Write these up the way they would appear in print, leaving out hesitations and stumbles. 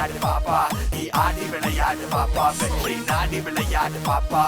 விளையாடு பாப்பா, நீ ஆடி விளையாடு பாப்பா, வெற்றி நாடி விளையாடு பாப்பா.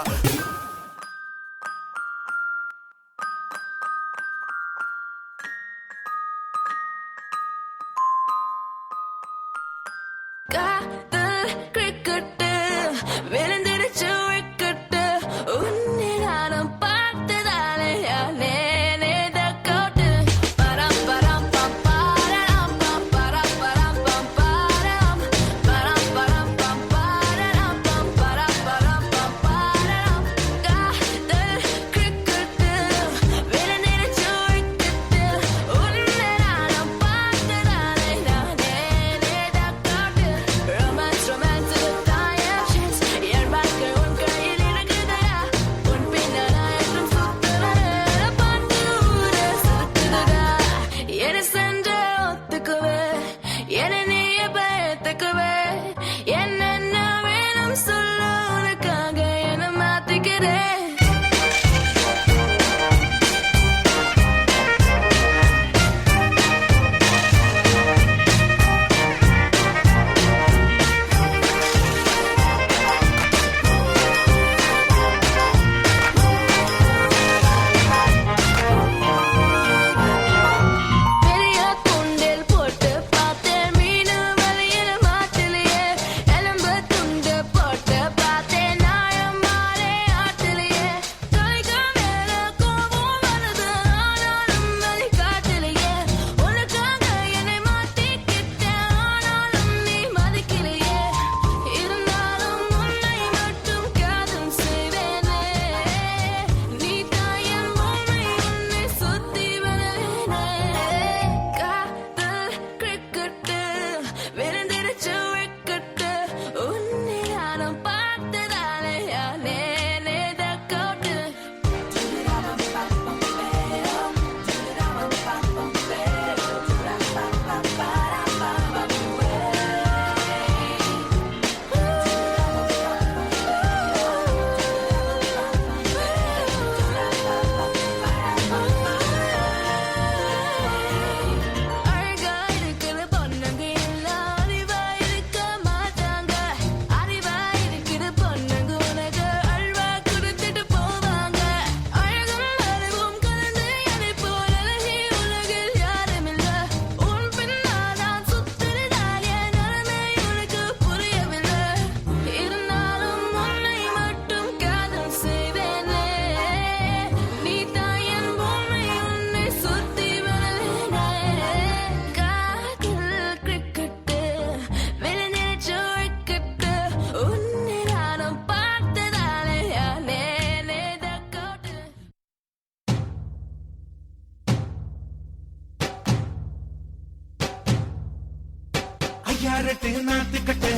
ஐயாரட்டு நாத்து கட்டு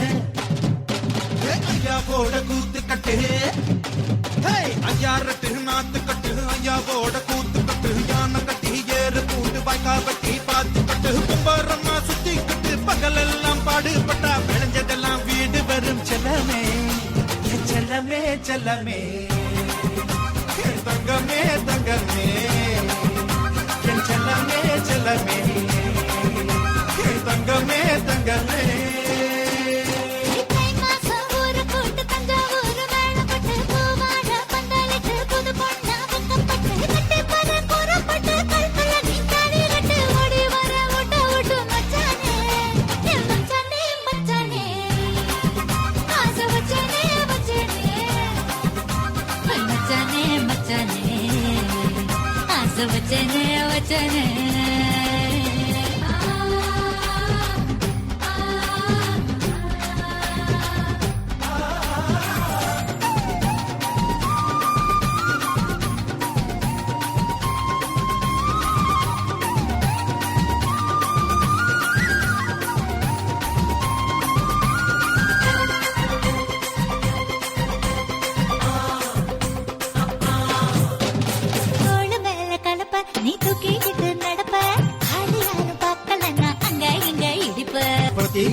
ஐயாவோட கூத்து கட்டு ஐயாரட்டு நாத்து கட்டு ஐயாவோட கூத்து கட்டு யானை கட்டி ஏறு பூண்டு வாய்க்கா வட்டி பார்த்து கட்டு கும்பரம்மா சுத்தி கட்டு பகலெல்லாம் பாடுபட்டா விளைஞ்சதெல்லாம் வீடு வரும் செல்லமே செல்லமே செல்லமே தங்கமே தங்கமே என் செல்லமே செல்லமே தங்கமே தங்கமே वचने वचने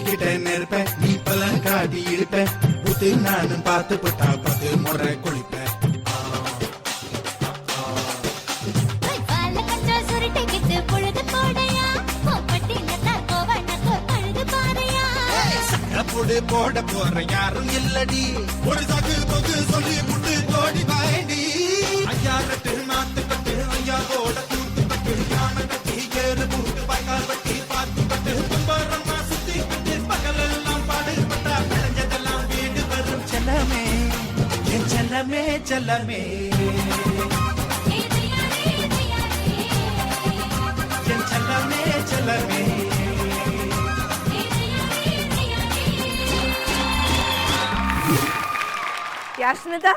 கிட்ட நெருப்ப நீ பலன் காட்டி இருப்ப புத்து நானும் பார்த்து புட்டா பத்து முறை குளிப்ப சண்டப்போடு போட போற யாரும் இல்லடி ஒரு சாக்கு போக்கு சொல்லி புட்டு கோடி வாயண்டி ஐயா கட்டு நாத்து கட்டு ஐயா போட கூத்து கட்டு யானை கட்டி ஏறு பூட்டு வாய்க்கால் வட்டி பாத்து கட்டு கும்பரம்மா சுத்தி கட்டு பகலெல்லாம் பாடுபட்டா விளைஞ்சதெல்லாம் வீடு வரும் செல்லமே என் செல்லமே செல்லமே என் செல்லமே செல்லமே யாஷ்மிதா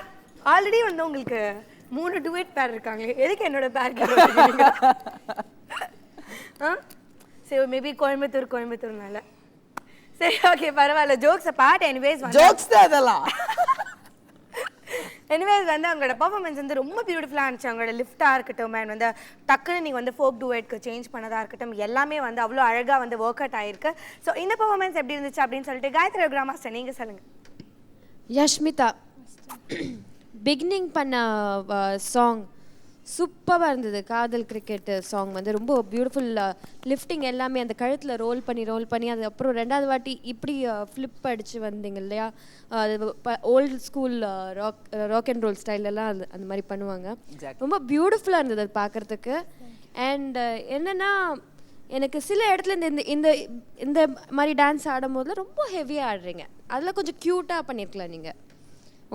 ஆல்ரெடி வந்து உங்களுக்கு 3 டுவேட் பேர் இருக்காங்க. எதுக்கு என்னோட பேர் கேட்குறீங்க? சரி மேபி கோயம்புத்தூர்னால சரி ஓகே பரவாயில்ல. ஜோக்ஸ் பார்ட் எனிவேஸ் ஜோக்ஸ் தான் அதெல்லாம். எனிவேஸ் வந்து அவங்களோட பர்ஃபார்மன்ஸ் வந்து ரொம்ப பியூட்டிஃபுல்லாக இருந்துச்சு. அவங்களோட லிஃப்டாக இருக்கட்டும் அண்ட் வந்து டக்குன்னு நீங்கள் வந்து ஃபோக் டுவேட்க்கு சேஞ்ச் பண்ணதாக இருக்கட்டும் எல்லாமே வந்து அவ்வளோ அழகாக வந்து ஒர்க் அவுட் ஆயிருக்கு. ஸோ இந்த பர்ஃபார்மன்ஸ் எப்படி இருந்துச்சு அப்படின்னு சொல்லிட்டு காயத்ரி கிராமாஸ்டர் நீங்கள் சொல்லுங்கள். யஷ்மிதா பிகினிங் பண்ண சாங் சூப்பராக இருந்தது. காதல் கிரிக்கெட் சாங் வந்து ரொம்ப பியூட்டிஃபுல். லிஃப்டிங் எல்லாமே அந்த கழுத்தில் ரோல் பண்ணி அது அப்புறம் 2வது வாட்டி இப்படி ஃப்ளிப் அடித்து வந்தீங்க இல்லையா, அது old school rock and roll ஸ்டைலெல்லாம் அந்த மாதிரி பண்ணுவாங்க. ரொம்ப பியூட்டிஃபுல்லாக இருந்தது அது பார்க்குறதுக்கு. அண்ட் என்னென்னா எனக்கு சில இடத்துல இந்த இந்த இந்த மாதிரி டான்ஸ் ஆடும் போதில் ரொம்ப ஹெவியாக ஆடுறீங்க. அதில் கொஞ்சம் க்யூட்டாக பண்ணியிருக்கலாம் நீங்கள்.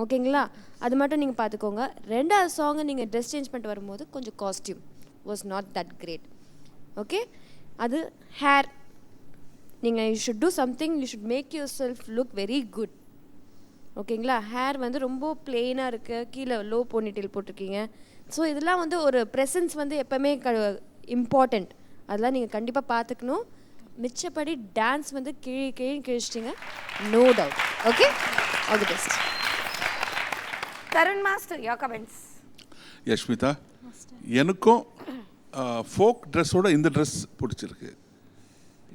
ஓகேங்களா, அது மட்டும் நீங்கள் பார்த்துக்கோங்க. 2வது சாங்கை நீங்கள் ட்ரெஸ் சேஞ்ச் பண்ணிட்டு வரும்போது கொஞ்சம் costume was not that great. Okay, அது ஹேர் நீங்கள் you should do something, you should make yourself look very good. ஓகேங்களா, ஹேர் வந்து ரொம்ப பிளெயினாக இருக்குது, கீழே லோ போனிடெயில் போட்டிருக்கீங்க. ஸோ இதெல்லாம் வந்து ஒரு ப்ரெசன்ஸ் வந்து எப்போவுமே இம்பார்ட்டண்ட். அதெல்லாம் நீங்கள் கண்டிப்பாக பார்த்துக்கணும். மிச்சப்படி டான்ஸ் வந்து கிழிச்சிட்டிங்க, no doubt. Okay, all the best. Tarun master your comments. Yashmitha, எனக்கும் ஃபோக் ட்ரெஸ்ஸோட இந்த ட்ரெஸ் பிடிச்சிருக்கு.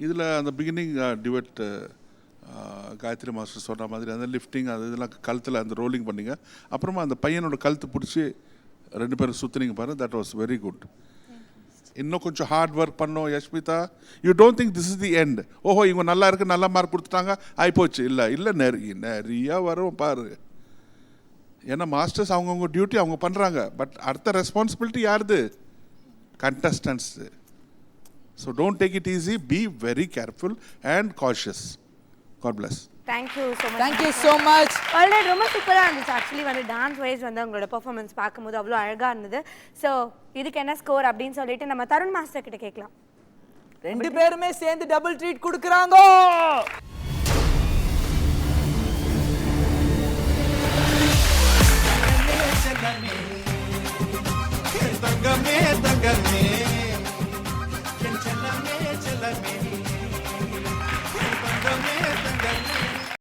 இதில் அந்த பிகினிங் டிவெட் காயத்ரி மாஸ்டர் சொன்ன மாதிரி அந்த லிஃப்டிங் அது இதெல்லாம் கழுத்தில் அந்த ரோலிங் பண்ணிங்க. அப்புறமா அந்த பையனோட கழுத்து பிடிச்சி 2 பேரும் சுற்றுனீங்க பாருங்க, தட் வாஸ் வெரி குட். இன்னும் கொஞ்சம் ஹார்ட் ஒர்க் பண்ணோம் Yashmitha. You don't think this is the end. ஓஹோ இவங்க நல்லா இருக்கு, நல்ல மார்க் கொடுத்துட்டாங்க, ஆயிப்போச்சு. இல்லை நிறையா வரும் பாரு. ஏன்னா மாஸ்டர்ஸ் அவங்கவுங்க டியூட்டி அவங்க பண்ணுறாங்க. பட் அடுத்த ரெஸ்பான்சிபிலிட்டி யாருது? Contestants. So don't take it easy, be very careful and cautious. God bless. Thank you so much. Thank you so much. Already ரொம்ப சூப்பராக இருந்துச்சு. ஆக்சுவலி வந்து டான்ஸ் வைஸ் வந்து அவங்களோட பர்ஃபார்மன்ஸ் பார்க்கும்போது அவ்வளோ அழகாக இருந்தது. ஸோ இதுக்கு என்ன ஸ்கோர் அப்படின்னு சொல்லிட்டு நம்ம தருண் மாஸ்டர் கிட்ட கேட்கலாம். 2 பேருமே சேர்ந்து டபுள் ட்ரீட் கொடுக்குறாங்க. தங்கமே தங்கமே என் செல்லமே செல்லமே